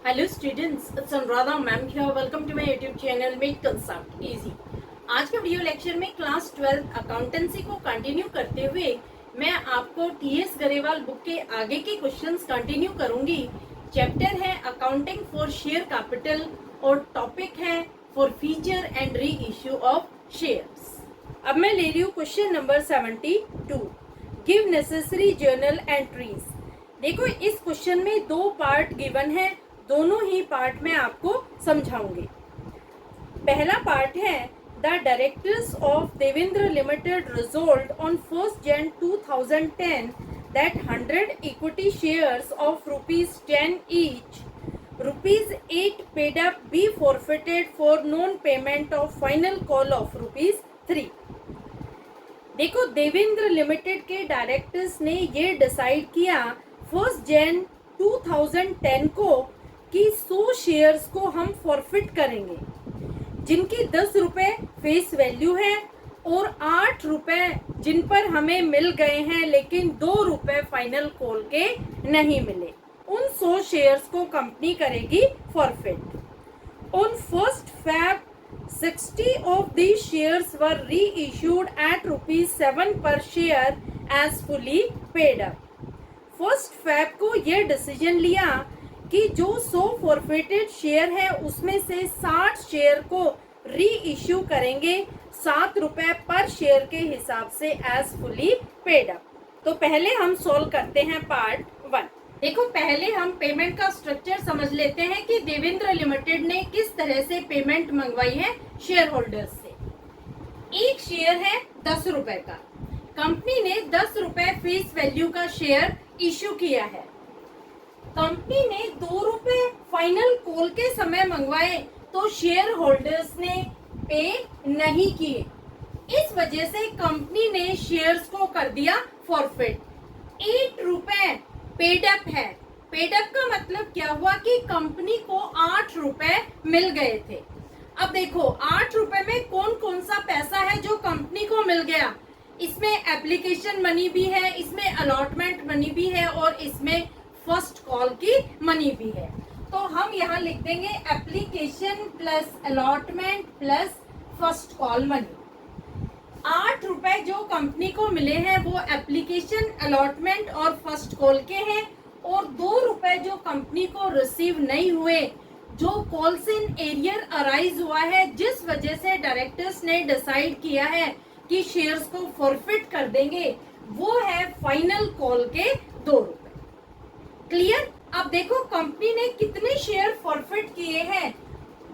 Hello students, it's Anuradha ma'am here. Welcome to my YouTube channel make concept easy. आज के video lecture में class 12 accountancy को continue करते हुए मैं आपको टीएस गरेवाल बुक के आगे के क्वेश्चंस कंटिन्यू करूंगी। चैप्टर है अकाउंटिंग फॉर शेयर कैपिटल और टॉपिक है for feature and re issue of shares. अब मैं ले रही हूँ question number 72। Give necessary journal entries. देखो, इस क्वेश्चन में दो पार्ट गिवन है, दोनों ही पार्ट में आपको समझाऊंगी। पहला पार्ट है the directors of Devendra limited resolve on 1 Jan 2010 that 100 equity shares of ₹10 each, ₹8 paid up be forfeited for non payment of final call of ₹3। देखो, देवेंद्र लिमिटेड के डायरेक्टर्स ने ये डिसाइड किया 1 Jan 2010 को कि 100 शेयर्स को हम फॉरफिट करेंगे, जिनकी 10 रुपए फेस वैल्यू है और 8 रुपए जिन पर हमें मिल गए हैं, लेकिन 2 रुपए फाइनल कॉल के नहीं मिले। उन 100 शेयर्स को कंपनी करेगी forfeit. On 1 Feb 60 of these shares were reissued at ₹7 per share as fully paid up। 1 Feb को यह डिसीजन लिया कि जो 100 फॉरफिटेड शेयर है उसमें से 60 शेयर को री इश्यू करेंगे 7 रुपए पर शेयर के हिसाब से एज फुली पेड अप। तो पहले हम सोल्व करते हैं पार्ट 1। देखो, पहले हम पेमेंट का स्ट्रक्चर समझ लेते हैं कि देवेंद्र लिमिटेड ने किस तरह से पेमेंट मंगवाई है शेयर होल्डर्स से। एक शेयर है 10 रुपए का, कंपनी ने 10 रुपए फेस वैल्यू का शेयर इश्यू किया है। कंपनी ने 2 रुपए फाइनल कॉल के समय मंगवाए तो शेयर होल्डर्स ने पे नहीं किए। इस वजह से कंपनी ने शेयर्स को कर दिया फॉरफिट। 8 रुपए पेड अप है। पेड अप का मतलब क्या हुआ कि कंपनी को 8 रुपए मिल गए थे। अब देखो, 8 रुपए में कौन कौन सा पैसा है जो कंपनी को मिल गया। इसमें एप्लीकेशन मनी भी है, इसमें अलॉटमेंट मनी भी है और इसमें फर्स्ट कॉल की मनी भी है। तो हम यहाँ लिख देंगे application plus allotment plus first call money. 8 रुपए जो कंपनी को मिले हैं वो एप्लीकेशन, अलॉटमेंट और फर्स्ट कॉल के हैं, और 2 रुपए जो कंपनी को रिसीव नहीं हुए, जो कॉल्स इन एरियर अराइज हुआ है, जिस वजह से डायरेक्टर्स ने डिसाइड किया है कि शेयर्स को फॉरफिट कर देंगे, वो है फाइनल कॉल के 2 रुपए। क्लियर। अब देखो, कंपनी ने कितने शेयर फॉरफिट किए हैं।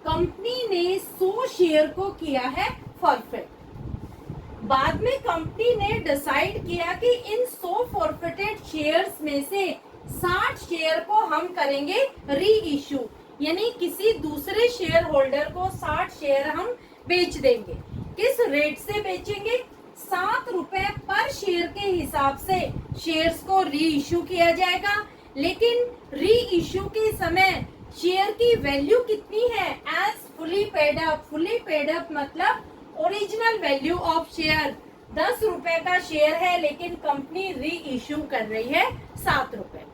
कंपनी ने 100 शेयर को किया है फॉरफिट। बाद में कंपनी ने डिसाइड किया कि इन 100 फॉरफिटेड शेयर्स में से 60 शेयर को हम करेंगे री इश्यू, यानी किसी दूसरे शेयर होल्डर को 60 शेयर हम बेच देंगे। किस रेट से बेचेंगे? 7 रुपए पर शेयर के हिसाब से शेयर्स को री इश्यू किया जाएगा। लेकिन री इश्यू के समय शेयर की वैल्यू कितनी है? As fully paid up. Fully paid up मतलब ओरिजिनल वैल्यू ऑफ शेयर 10 रुपए का शेयर है, लेकिन कंपनी री इश्यू कर रही है 7 रुपए।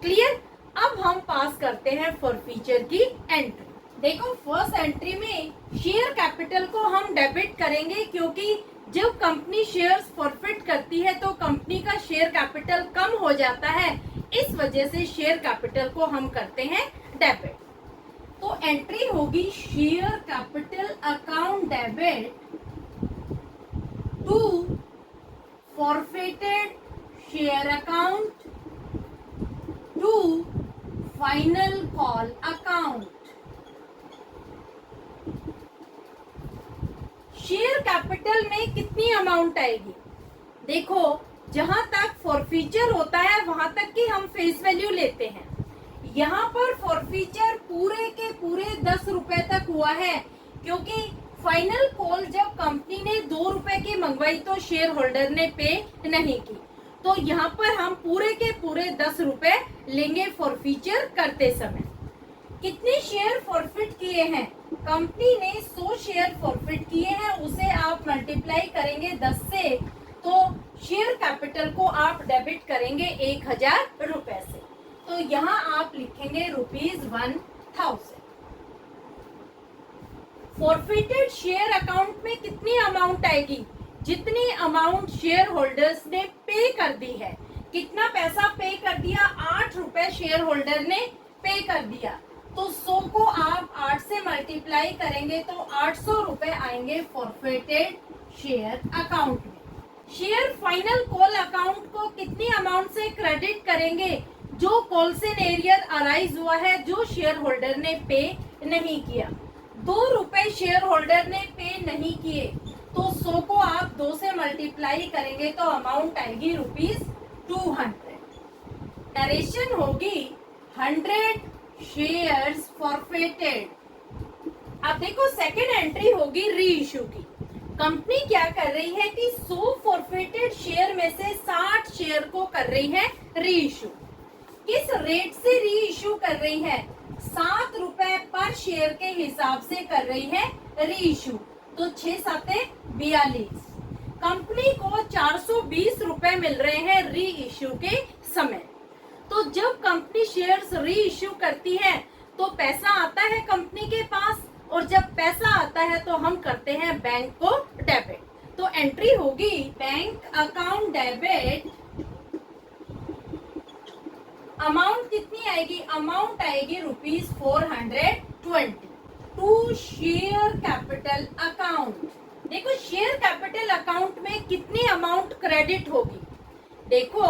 क्लियर। अब हम पास करते हैं फॉरफीचर की एंट्री। देखो, फर्स्ट एंट्री में शेयर कैपिटल को हम डेबिट करेंगे, क्योंकि जब कंपनी शेयर्स फॉरफिट करती है तो कंपनी का शेयर कैपिटल कम हो जाता है। इस वजह से शेयर कैपिटल को हम करते हैं डेबिट। तो एंट्री होगी share capital account debit to forfeited share account to final call account. Share capital में कितनी अमाउंट आएगी? देखो, जहां तक फॉरफीचर होता है वहां तक की हम फेस वैल्यू लेते हैं। यहाँ पर फॉरफीचर पूरे के पूरे 10 रुपए तक हुआ है, क्योंकि फाइनल कॉल जब कंपनी ने 2 रुपए की मंगवाई तो शेयर होल्डर ने पे नहीं की। तो यहाँ पर हम पूरे के पूरे 10 रुपए लेंगे फॉरफीचर करते समय। कितने शेयर फॉरफिट किए हैं? कंपनी ने 100 शेयर फॉरफिट किए हैं, उसे आप मल्टीप्लाई करेंगे 10 से, तो शेयर कैपिटल को आप डेबिट करेंगे 1000 रुपए से। तो यहाँ आप लिखेंगे ₹1000। फॉरफिटेड शेयर अकाउंट में कितनी अमाउंट आएगी? जितनी अमाउंट शेयर होल्डर्स ने पे कर दी है। कितना पैसा पे कर दिया? 8 रुपए शेयर होल्डर ने पे कर दिया। तो 100 को आप 8 से मल्टीप्लाई करेंगे तो 800 रुपए आएंगे फॉरफिटेड शेयर अकाउंट में। शेयर फाइनल कॉल अकाउंट को कितनी अमाउंट से क्रेडिट करेंगे? जो कॉल्सन एरियर अराइज हुआ है, जो शेयर होल्डर ने पे नहीं किया। 2 रुपए शेयर होल्डर ने पे नहीं किए, तो 100 को आप 2 से मल्टीप्लाई करेंगे तो अमाउंट आएगी ₹200। नरेशन होगी 100 शेयर्स फॉरफिटेड। अब देखो सेकेंड एंट्री होगी री इशू की। कंपनी क्या कर रही है कि 100 फॉरफिटेड शेयर में से 60 शेयर को कर रही है री इशू। किस रेट से री इशू कर रही है? 7 रुपए पर शेयर के हिसाब से कर रही है री इशू। तो 6 7 42। कंपनी को 420 रुपए मिल रहे हैं री इशू के समय। तो जब कंपनी शेयर्स री इशू करती है तो पैसा आता है कंपनी के पास, और जब पैसा आता है तो हम करते हैं बैंक को डेबिट। तो एंट्री होगी बैंक अकाउंट डेबिट। अमाउंट कितनी आएगी? अमाउंट आएगी ₹420 टू शेयर कैपिटल अकाउंट। देखो शेयर कैपिटल अकाउंट में कितनी अमाउंट क्रेडिट होगी? देखो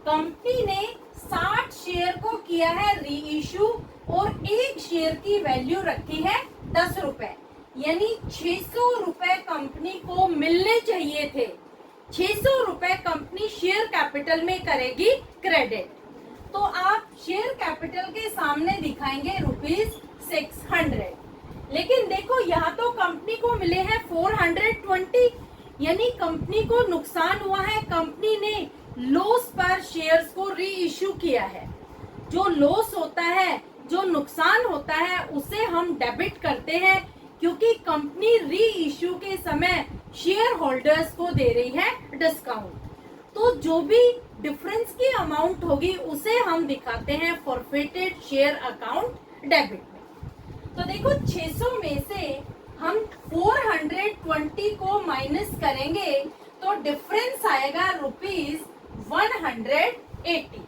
कंपनी ने 60 शेयर को किया है री इशू और एक शेयर की वैल्यू रखी है 10 रुपए, यानी 600 रुपए कंपनी को मिलने चाहिए थे। 600 रुपए कंपनी शेयर कैपिटल में करेगी क्रेडिट। तो आप शेयर कैपिटल के सामने दिखाएंगे ₹600। लेकिन देखो यहाँ तो कंपनी को मिले हैं 420, यानी कंपनी को नुकसान हुआ है। कंपनी ने लॉस पर शेयर्स को री इशू किया है। जो लॉस होता है, जो नुकसान होता है, उसे हम डेबिट करते हैं, क्योंकि कंपनी री इशू के समय शेयर होल्डर्स को दे रही है डिस्काउंट। तो जो भी डिफरेंस की अमाउंट होगी उसे हम दिखाते हैं फॉरफिटेड शेयर अकाउंट डेबिट में। तो देखो 600 में से हम 420 को माइनस करेंगे तो डिफरेंस आएगा ₹180।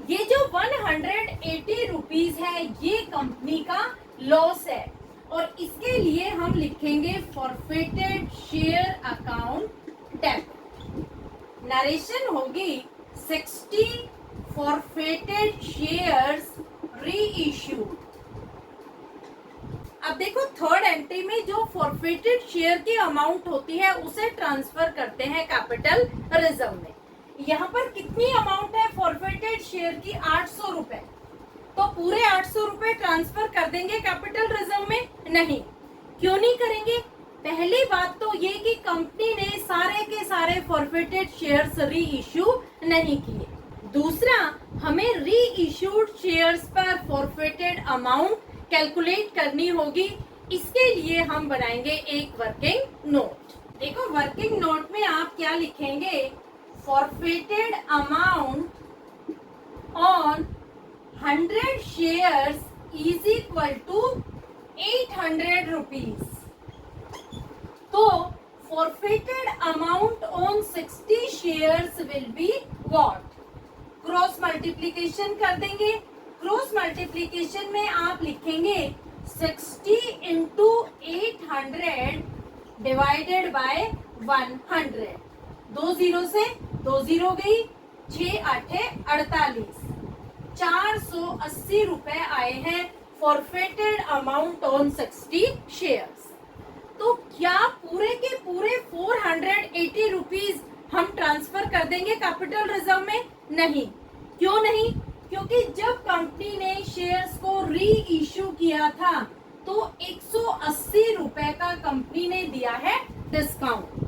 ये जो 180 रुपीज है ये कंपनी का लॉस है, और इसके लिए हम लिखेंगे forfeited share account debit. Narration होगी 60 फॉरफिटेड शेयर्स री इशू। अब देखो थर्ड एंट्री में जो फॉरफिटेड शेयर की अमाउंट होती है उसे ट्रांसफर करते हैं कैपिटल रिजर्व में। यहाँ पर कितनी अमाउंट है फॉरफिटेड शेयर की? 800 रुपए। तो पूरे 800 रुपए ट्रांसफर कर देंगे कैपिटल रिजर्व में? नहीं। क्यों नहीं करेंगे? पहली बात तो ये कि कंपनी ने सारे के सारे फॉरफिटेड शेयर्स री इशू नहीं किए। दूसरा, हमें री इशूड शेयर्स पर फॉरफिटेड अमाउंट कैलकुलेट करनी होगी। इसके लिए हम बनाएंगे एक वर्किंग नोट। देखो वर्किंग नोट में आप क्या लिखेंगे? Forfeited amount on 100 shares is equal to 800 rupees. तो forfeited amount on 60 shares will be what? Cross multiplication कर देंगे। क्रॉस मल्टीप्लीकेशन में आप लिखेंगे 60 इंटू 800 डिवाइडेड बाय 100। 2 जीरो से 2 जीरो गई, 6 8 48। 480 रुपए आए हैं फॉरफिटेड अमाउंट ऑन 60 शेयर्स। तो क्या पूरे के पूरे 480 रुपीज हम ट्रांसफर कर देंगे कैपिटल रिजर्व में? नहीं। क्यों नहीं? क्योंकि जब कंपनी ने शेयर्स को री इशू किया था तो 180 रुपए का कंपनी ने दिया है डिस्काउंट।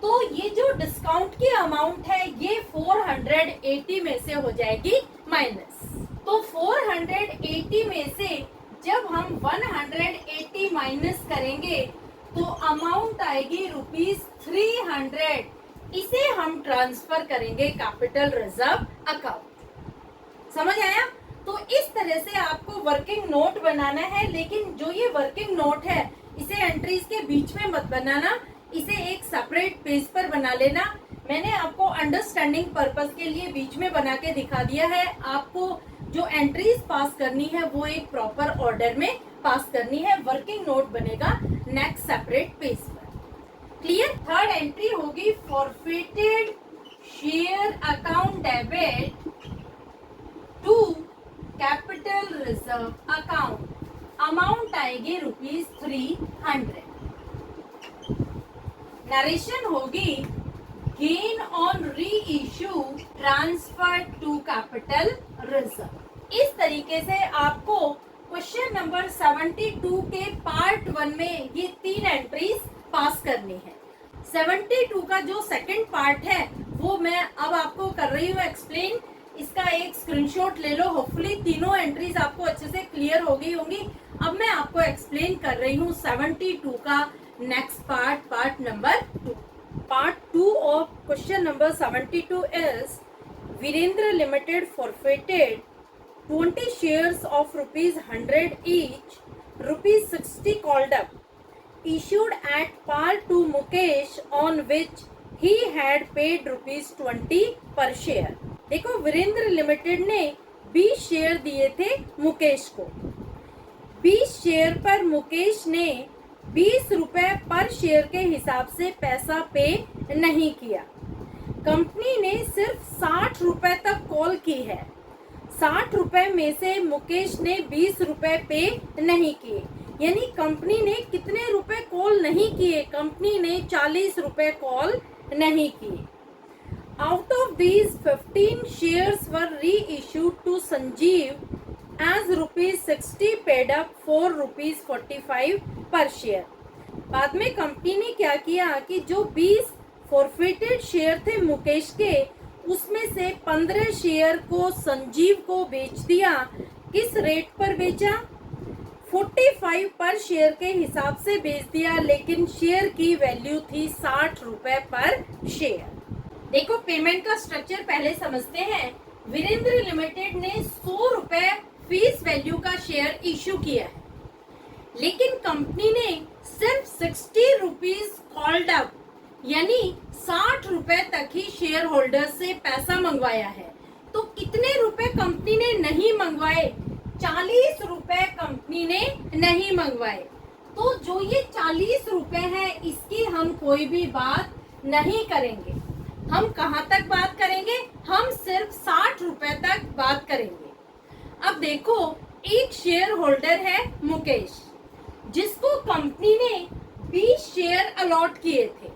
तो ये जो डिस्काउंट की अमाउंट है ये 480 में से हो जाएगी माइनस। तो 480 में से जब हम 180 माइनस करेंगे तो अमाउंट आएगी ₹300। इसे हम ट्रांसफर करेंगे कैपिटल रिजर्व अकाउंट। समझ आया? तो इस तरह से आपको वर्किंग नोट बनाना है, लेकिन जो ये वर्किंग नोट है इसे एंट्रीज के बीच में मत बनाना, इसे एक सेपरेट पेज पर बना लेना। मैंने आपको अंडरस्टैंडिंग पर्पस के लिए बीच में बना के दिखा दिया है। आपको जो एंट्रीज पास करनी है वो एक प्रॉपर ऑर्डर में पास करनी है। वर्किंग नोट बनेगा नेक्स्ट सेपरेट पेज पर। क्लियर? थर्ड एंट्री होगी forfeited share account debit to capital reserve account. Amount आएगी ₹300। नरेशन होगी gain on reissue transfer to capital reserve. इस तरीके से आपको क्वेश्चन नंबर 72 के पार्ट 1 में ये 3 एंट्रीज पास करनी है। 72 का जो सेकंड पार्ट है वो मैं अब आपको कर रही हूँ एक्सप्लेन। इसका एक स्क्रीनशॉट ले लो। होपफुली तीनों एंट्रीज आपको अच्छे से क्लियर हो गई होंगी। अब मैं आपको एक्सप्लेन कर रही हूँ 72 का next part, part number 2। Part 2 of question number 72 is Virendra limited forfeited 20 shares of ₹100 each, ₹60 called up, issued at par to Mukesh, on which he had paid ₹20 per share। देखो, वीरेंद्र लिमिटेड ने 20 शेयर दिए थे मुकेश को। 20 share पर मुकेश ने ₹20 पर share के हिसाब से पैसा पे नहीं किया। कंपनी ने सिर्फ ₹60 तक कॉल की है। ₹60 में से मुकेश ने ₹20 पे नहीं किए, यानी कंपनी ने कितने रुपए कॉल नहीं किए? कंपनी ने ₹40 कॉल नहीं किए। Out of these 15 shares were reissued to Sanjeev as ₹60 paid up for ₹45 per share। बाद में कंपनी ने क्या किया कि जो 20 फॉरफिटेड शेयर थे मुकेश के, उसमें से 15 शेयर को संजीव को बेच दिया। किस रेट पर बेचा? 45 पर शेयर के हिसाब से बेच दिया, लेकिन शेयर की वैल्यू थी ₹60 पर शेयर। देखो, पेमेंट का स्ट्रक्चर पहले समझते हैं। वीरेंद्र लिमिटेड ने ₹100 फेस वैल्यू का शेयर इश्यू किया है, लेकिन कंपनी ने सिर्फ ₹60 कॉल्ड अप, यानी ₹60 तक ही शेयर होल्डर से पैसा मंगवाया है। तो कितने रुपए कंपनी ने नहीं मंगवाए? ₹40 कंपनी ने नहीं मंगवाए। तो जो ये ₹40 है, इसकी हम कोई भी बात नहीं करेंगे। हम कहाँ तक बात करेंगे? हम सिर्फ ₹60 तक बात करेंगे। अब देखो, एक शेयर होल्डर है मुकेश, जिसको कंपनी ने 20 शेयर अलॉट किए थे।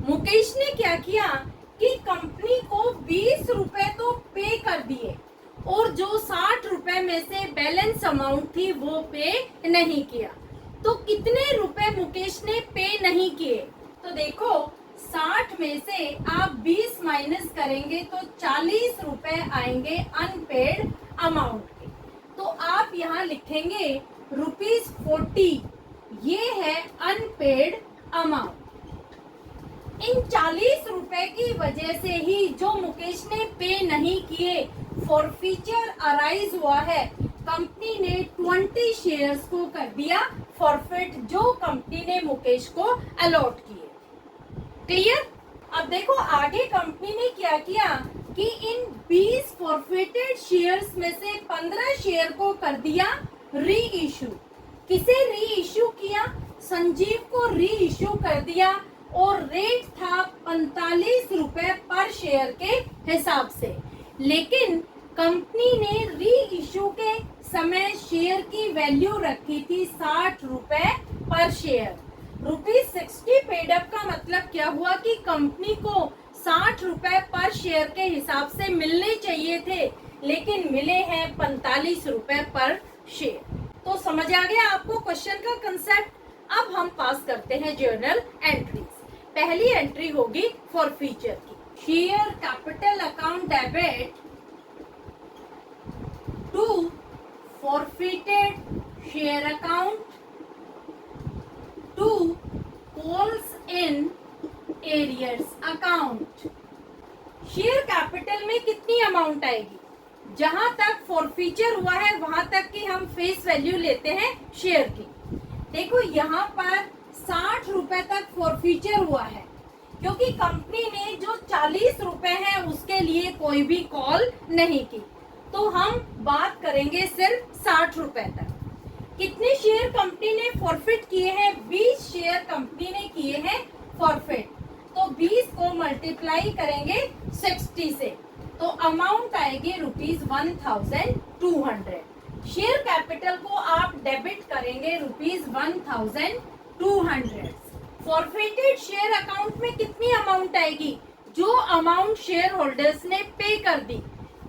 मुकेश ने क्या किया कि कंपनी को ₹20 तो पे कर दिए, और जो ₹60 में से बैलेंस अमाउंट थी वो पे नहीं किया। तो कितने रुपए मुकेश ने पे नहीं किए? तो देखो, 60 में से आप 20 माइनस करेंगे तो ₹40 आएंगे अनपेड अमाउंट के। तो आप यहाँ लिखेंगे ₹40, ये है अनपेड अमाउंट। इन ₹40 की वजह से ही जो मुकेश ने पे नहीं किए, फॉरफीचर अराइज हुआ है। कंपनी ने 20 शेयर्स को कर दिया फॉरफिट, जो कंपनी ने मुकेश को अलॉट किए। क्लियर? अब देखो, आगे कंपनी ने क्या किया कि इन 20 फॉरफिटेड शेयर्स में से 15 शेयर को कर दिया री इश्यू। किसे री इश्यू किया? संजीव को री इश्यू कर दिया, और रेट था ₹45 पर शेयर के हिसाब से। लेकिन कंपनी ने री इश्यू के समय शेयर की वैल्यू रखी थी ₹60 पर शेयर। ₹60 पेड अप का मतलब क्या हुआ कि कंपनी को ₹60 पर शेयर के हिसाब से मिलने चाहिए थे, लेकिन मिले हैं ₹45 पर शेयर। तो समझ आ गया आपको क्वेश्चन का कंसेप्ट? अब हम पास करते हैं जर्नल एंट्रीज। पहली एंट्री होगी फॉरफीचर की। Share capital account debit to forfeited share account to calls in arrears account. Share capital में कितनी अमाउंट आएगी? जहां तक फॉरफीचर हुआ है वहां तक की हम फेस वैल्यू लेते हैं शेयर की। देखो यहाँ पर 60 रुपए तक फॉरफीचर हुआ है, क्योंकि कंपनी ने जो 40 रुपए है उसके लिए कोई भी कॉल नहीं की, तो हम बात करेंगे सिर्फ 60 रुपए तक। कितने शेयर कंपनी ने फॉरफिट किए हैं? 20 शेयर कंपनी ने किए हैं फॉरफिट, तो 20 को मल्टीप्लाई करेंगे 60 से, तो अमाउंट आएगी ₹1200। शेयर कैपिटल को आप डेबिट करेंगे ₹1200। फॉरफिटेड शेयर अकाउंट में कितनी अमाउंट आएगी? जो अमाउंट शेयर होल्डर्स ने पे कर दी,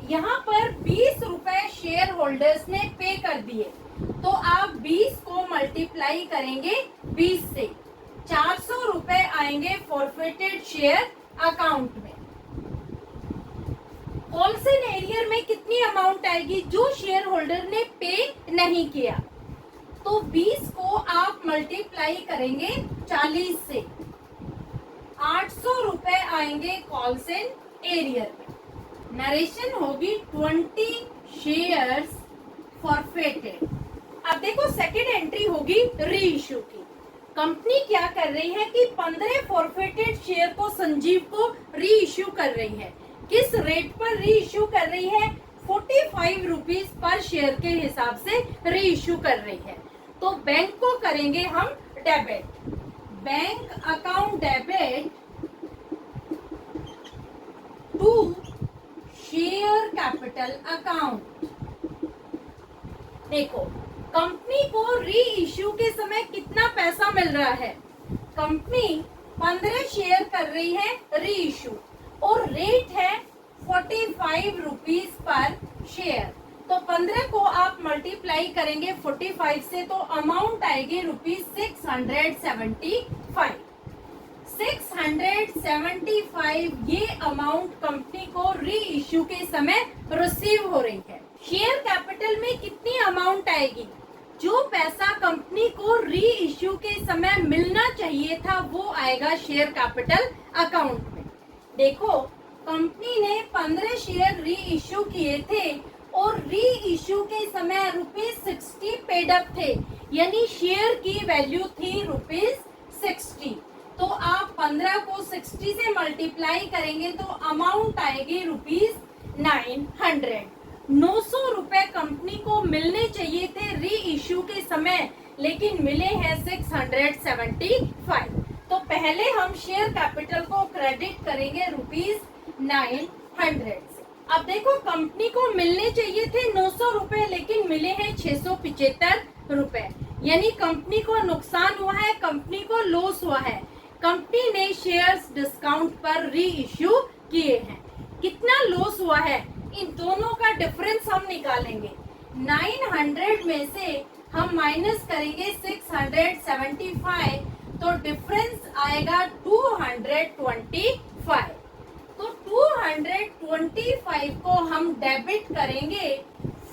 यहाँ पर 20 रुपए शेयर होल्डर्स ने पे कर दिए, तो आप 20 को मल्टीप्लाई करेंगे 20 से, 400 रुपए आएंगे फॉरफिटेड शेयर अकाउंट में। कॉल्सन एरियर में कितनी अमाउंट आएगी? जो शेयर होल्डर ने पे नहीं किया, तो 20 को आप मल्टीप्लाई करेंगे 40 से, 800 रुपए आएंगे कॉल्सन एरियर में। नरेशन होगी 20 शेयर्स फॉरफिटेड। अब देखो सेकेंड एंट्री होगी री इश्यू की। कंपनी क्या कर रही है कि 15 फॉरफिटेड शेयर को संजीव को री इश्यू कर रही है। किस रेट पर री इश्यू कर रही है? 45 रुपीज पर शेयर के हिसाब से री इश्यू कर रही है। तो बैंक को करेंगे हम debit, bank account debit to share capital account. देखो कंपनी को री इश्यू के समय कितना पैसा मिल रहा है? कंपनी 15 शेयर कर रही है री इश्यू और रेट है 45 रुपीज पर शेयर, तो 15 को आप मल्टीप्लाई करेंगे 45 से, तो अमाउंट आएगी ₹675। 675 ये अमाउंट कंपनी को री इश्यू के समय रिसीव हो रही है। शेयर कैपिटल में कितनी अमाउंट आएगी? जो पैसा कंपनी को री इश्यू के समय मिलना चाहिए था वो आएगा शेयर कैपिटल अकाउंट में। देखो कंपनी ने 15 शेयर री इश्यू किए थे और री इश्यू के समय ₹60 पेड अप थे, यानी शेयर की वैल्यू थी ₹60। तो आप 15 को 60 से मल्टीप्लाई करेंगे तो अमाउंट आएगी ₹900। 900 रुपए कंपनी को मिलने चाहिए थे री इश्यू के समय, लेकिन मिले हैं 675। तो पहले हम शेयर कैपिटल को क्रेडिट करेंगे ₹900 से। अब देखो कंपनी को मिलने चाहिए थे 900 रुपए, लेकिन मिले हैं 675 रुपए, यानी कंपनी को नुकसान हुआ है, कंपनी को लॉस हुआ है। कंपनी ने शेयर्स डिस्काउंट पर री इश्यू किए हैं। कितना लॉस हुआ है? इन दोनों का डिफरेंस हम निकालेंगे। 900 में से हम माइनस करेंगे 675, तो डिफरेंस आएगा 225। तो 225 को हम डेबिट करेंगे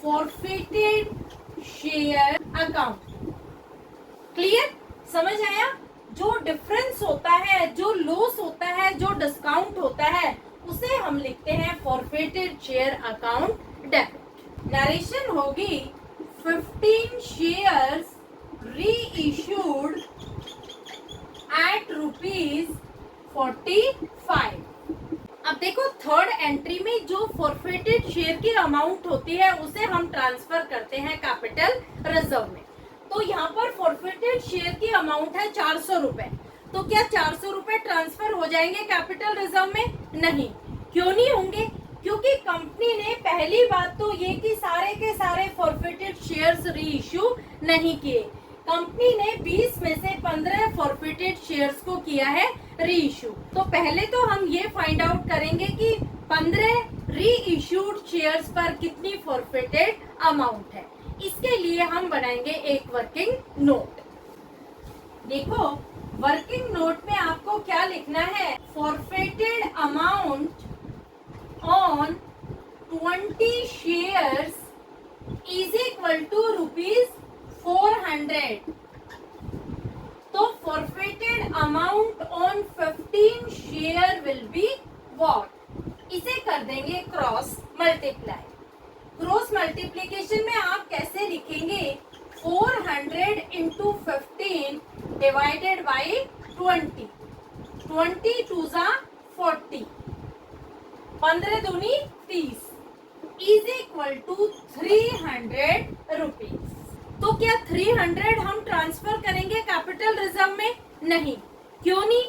फॉरफिटेड शेयर अकाउंट। क्लियर? समझ आया? जो डिफरेंस होता है, जो लॉस होता है, जो डिस्काउंट होता है, उसे हम लिखते हैं forfeited share account debit. Narration होगी 15 शेयर्स री इश्यूड एट ₹45। अब देखो थर्ड एंट्री में जो फॉरफिटेड शेयर की अमाउंट होती है उसे हम ट्रांसफर करते हैं कैपिटल रिजर्व में। तो यहाँ पर फॉरफिटेड शेयर की अमाउंट है 400 रुपए, तो क्या 400 रुपए ट्रांसफर हो जाएंगे कैपिटल रिजर्व में? नहीं। क्यों नहीं होंगे? क्योंकि कंपनी ने पहली बात तो ये कि सारे के सारे फॉरफिटेड शेयर्स री इश्यू नहीं किए। कंपनी ने 20 में से 15 फॉरफिटेड शेयर्स को किया है री इश्यू। तो पहले तो हम ये फाइंड आउट करेंगे कि 15 री इश्यूड शेयर्स पर कितनी फॉरफिटेड अमाउंट है। इसके लिए हम बनाएंगे एक वर्किंग नोट। देखो वर्किंग नोट में आपको क्या लिखना है? Forfeited amount on 20 shares is equal to ₹400। तो फॉरफिटेड अमाउंट ऑन 15 शेयर विल बी व्हाट? इसे कर देंगे क्रॉस मल्टीप्लाई। क्रॉस मल्टीप्लीकेशन में आप कैसे लिखेंगे 400 इंटू 15 डिवाइडेड बाई 20, 20 टू जा 40, 15 दूनी 30 इज इक्वल टू 300 रुपीज। तो क्या 300 हम ट्रांसफर करेंगे कैपिटल रिजर्व में? नहीं। क्यों नहीं?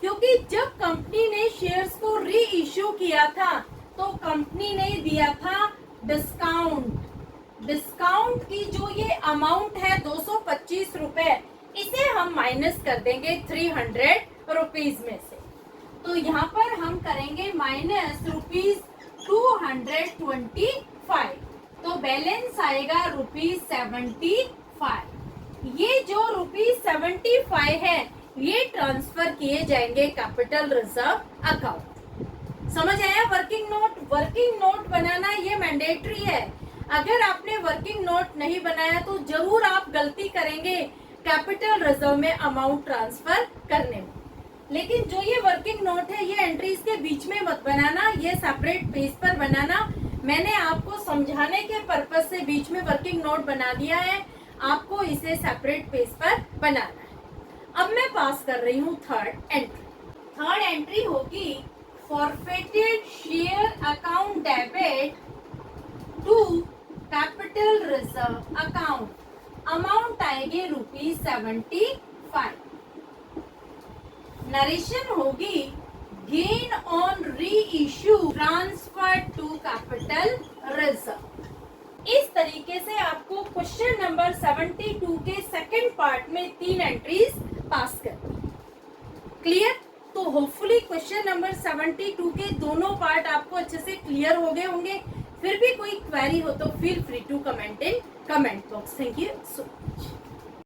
क्योंकि जब कंपनी ने शेयर्स को री इश्यू किया था तो कंपनी ने दिया था डिस्काउंट। डिस्काउंट की जो ये अमाउंट है 225 रुपए, इसे हम माइनस कर देंगे 300 रुपीज में से। तो यहाँ पर हम करेंगे माइनस ₹225, तो बैलेंस आएगा ₹75। ये जो ₹75 है ये ट्रांसफर किए जाएंगे कैपिटल रिजर्व अकाउंट। समझ आया? वर्किंग नोट बनाना ये मैंडेटरी है। अगर आपने वर्किंग नोट नहीं बनाया तो जरूर आप गलती करेंगे कैपिटल रिजर्व में अमाउंट ट्रांसफर करने में। लेकिन जो ये वर्किंग नोट है ये एंट्रीज के बीच में मत बनाना, ये सेपरेट पेज पर बनाना। मैंने आपको समझाने के पर्पज से बीच में वर्किंग नोट बना दिया है, आपको इसे सेपरेट पेज पर बनाना है। अब मैं पास कर रही हूँ थर्ड एंट्री होगी forfeited share account debit to capital reserve account, amount आएगी ₹75। नरेशन होगी gain on reissue transfer to capital reserve. इस तरीके से आपको क्वेश्चन नंबर 72 के सेकंड पार्ट में 3 एंट्रीज पास करनी। क्लियर? तो होपफुली क्वेश्चन नंबर 72 के दोनों पार्ट आपको अच्छे से क्लियर हो गए होंगे। फिर भी कोई क्वेरी हो तो feel free to comment in comment box. Thank you so much.